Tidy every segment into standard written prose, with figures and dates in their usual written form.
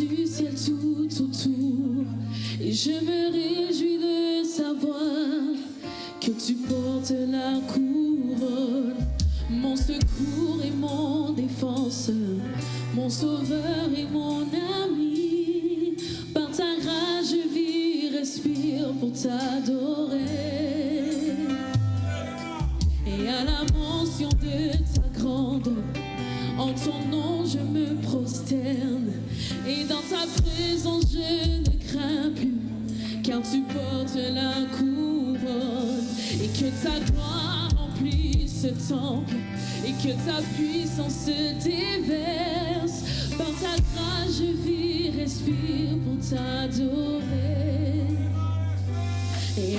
du ciel tout autour. Et je me réjouis de savoir que tu portes la couronne. Mon secours et mon défenseur, mon sauveur et mon ami. Par ta grâce je vis, respire pour t'adorer. Et à la mention de ta grandeur, en ton nom je me prosterne. Et dans ta présence je ne crains plus, car tu portes la couronne. Et que ta gloire remplisse ce temple, et que ta puissance se déverse. Par ta grâce je vis, respire pour t'adorer. Et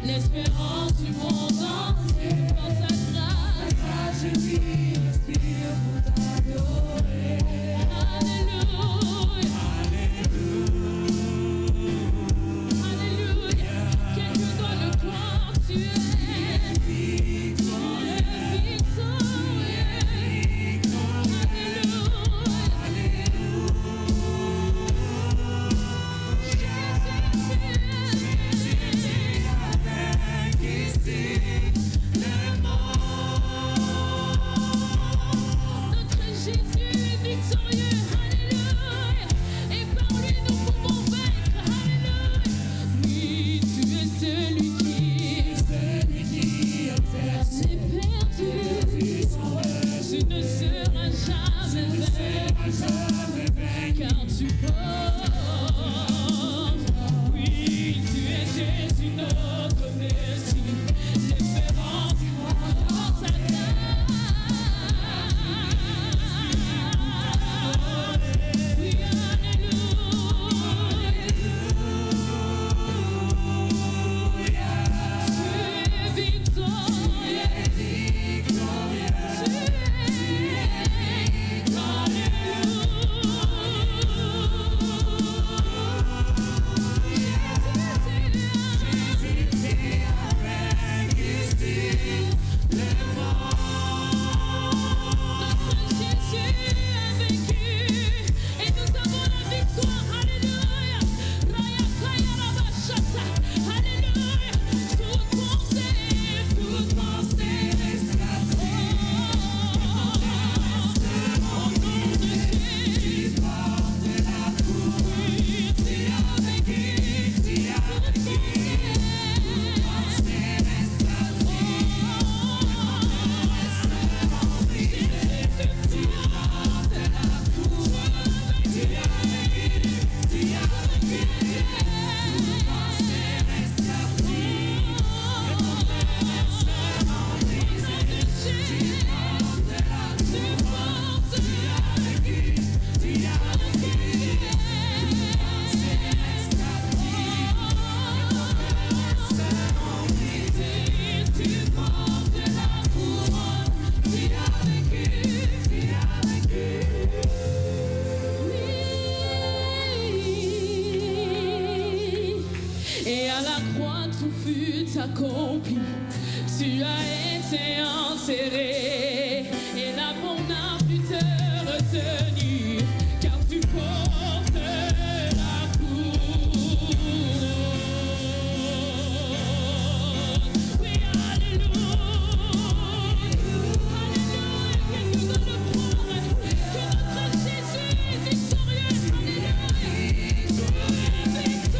l'espérance du monde entier, par ta grâce, je vis, respire pour t'adorer. Alléluia, Alléluia, Alléluia. Quelqu'un doit le croire, tu es victorieux, accompli, tu as été enterré, et la mort n'a pu te retenir, car tu portes la couronne. Oui, alléluia, alléluia, que nous allons croire que notre Jésus est victorieux, alléluia, tu es victorieux.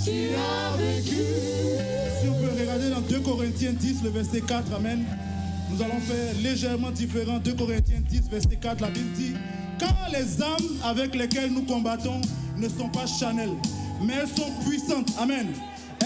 tu as vécu. Si on peut regarder dans 2 Corinthiens 10, le verset 4, amen. Nous allons faire légèrement différent. 2 Corinthiens 10, verset 4, la Bible dit: car les âmes avec lesquelles nous combattons ne sont pas charnelles, mais elles sont puissantes. Amen.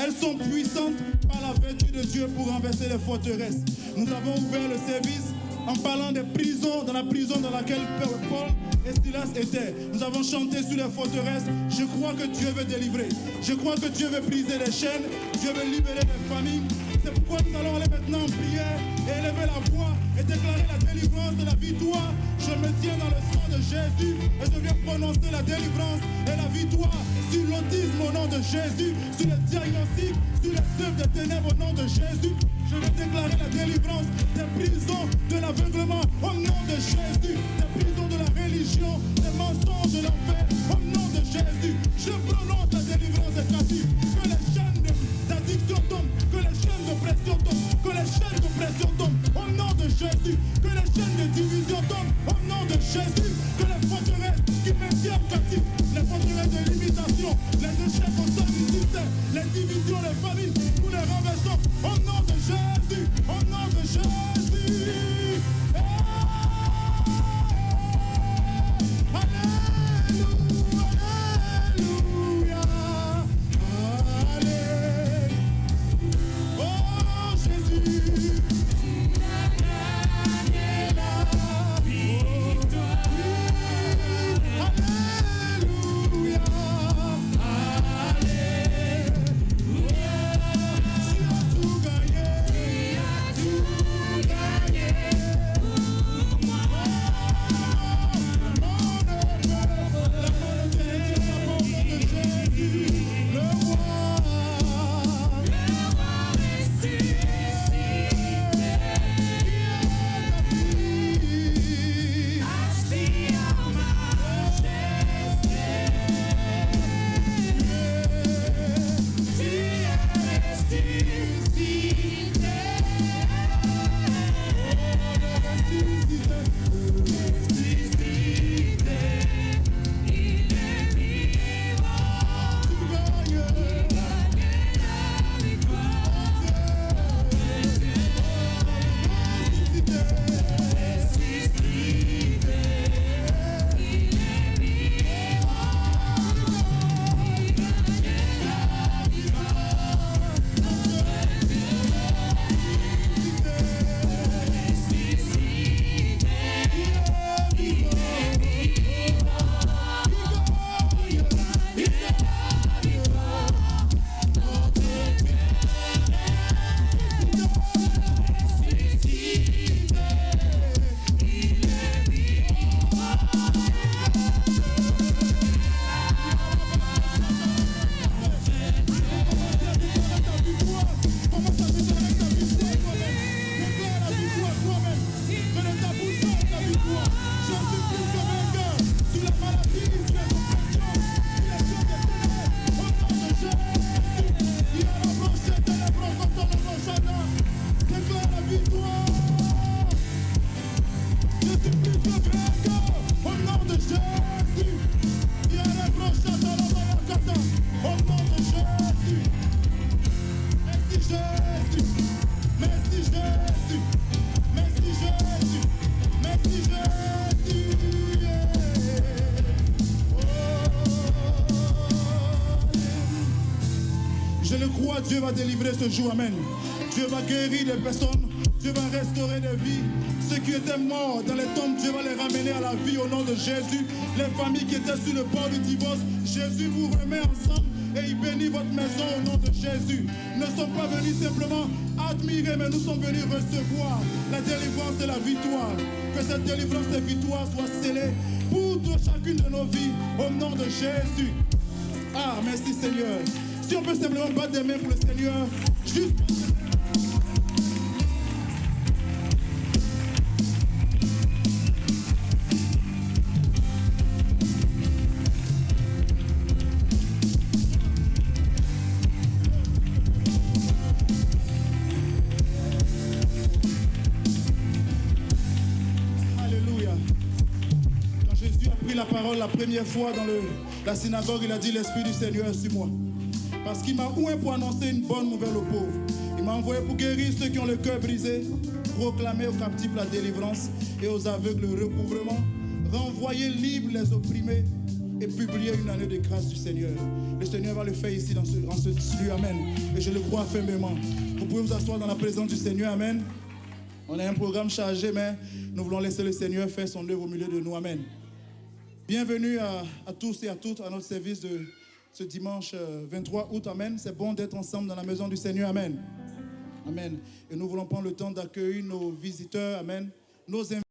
Elles sont puissantes par la vertu de Dieu pour renverser les forteresses. Nous avons ouvert le service en parlant des prisons, dans la prison dans laquelle Paul et Silas étaient. Nous avons chanté sur les forteresses. Je crois que Dieu veut délivrer. Je crois que Dieu veut briser les chaînes. Dieu veut libérer les familles. C'est pourquoi nous allons aller maintenant en prière et élever la voix et déclarer la délivrance et la victoire. Je me tiens dans le sang de Jésus et je viens prononcer la délivrance et la victoire sur l'autisme au nom de Jésus, sur le diagnostic, sur les œuvres des ténèbres au nom de Jésus. Je vais déclarer la délivrance des prisons de l'aveuglement au nom de Jésus, des prisons de la religion, des mensonges de l'enfer au nom de Jésus. Je prononce la délivrance des captifs, que les chaînes d'addiction tombent, que les chaînes de pression tombent, que les chaînes de pression tombent au nom de Jésus, que les chaînes de division tombent au nom de Jésus, que les forteresses qui maintiennent captifs, les forteresses de limitation, les échecs au sein du succès, les divisions, les familles, nous les renversons au nom de Jésus, au nom de Jésus. Dieu va délivrer ce jour, amen. Dieu va guérir des personnes, Dieu va restaurer des vies. Ceux qui étaient morts dans les tombes, Dieu va les ramener à la vie au nom de Jésus. Les familles qui étaient sur le bord du divorce, Jésus vous remet ensemble et il bénit votre maison au nom de Jésus. Nous ne sommes pas venus simplement admirer, mais nous sommes venus recevoir la délivrance et la victoire. Que cette délivrance et victoire soit scellée pour chacune de nos vies au nom de Jésus. Ah, merci Seigneur. Si on peut simplement battre des mains pour le Seigneur, juste. Alléluia. Quand Jésus a pris la parole la première fois dans la synagogue, il a dit: l'Esprit du Seigneur est sur moi. Parce qu'il m'a oint pour annoncer une bonne nouvelle aux pauvres. Il m'a envoyé pour guérir ceux qui ont le cœur brisé, proclamer aux captifs la délivrance et aux aveugles le recouvrement, renvoyer libres les opprimés et publier une année de grâce du Seigneur. Le Seigneur va le faire ici dans ce lieu, amen. Et je le crois fermement. Vous pouvez vous asseoir dans la présence du Seigneur, amen. On a un programme chargé, mais nous voulons laisser le Seigneur faire son œuvre au milieu de nous, amen. Bienvenue à tous et à toutes à notre service de ce dimanche 23 août, amen. C'est bon d'être ensemble dans la maison du Seigneur, amen. Amen. Et nous voulons prendre le temps d'accueillir nos visiteurs, amen. Nos invités.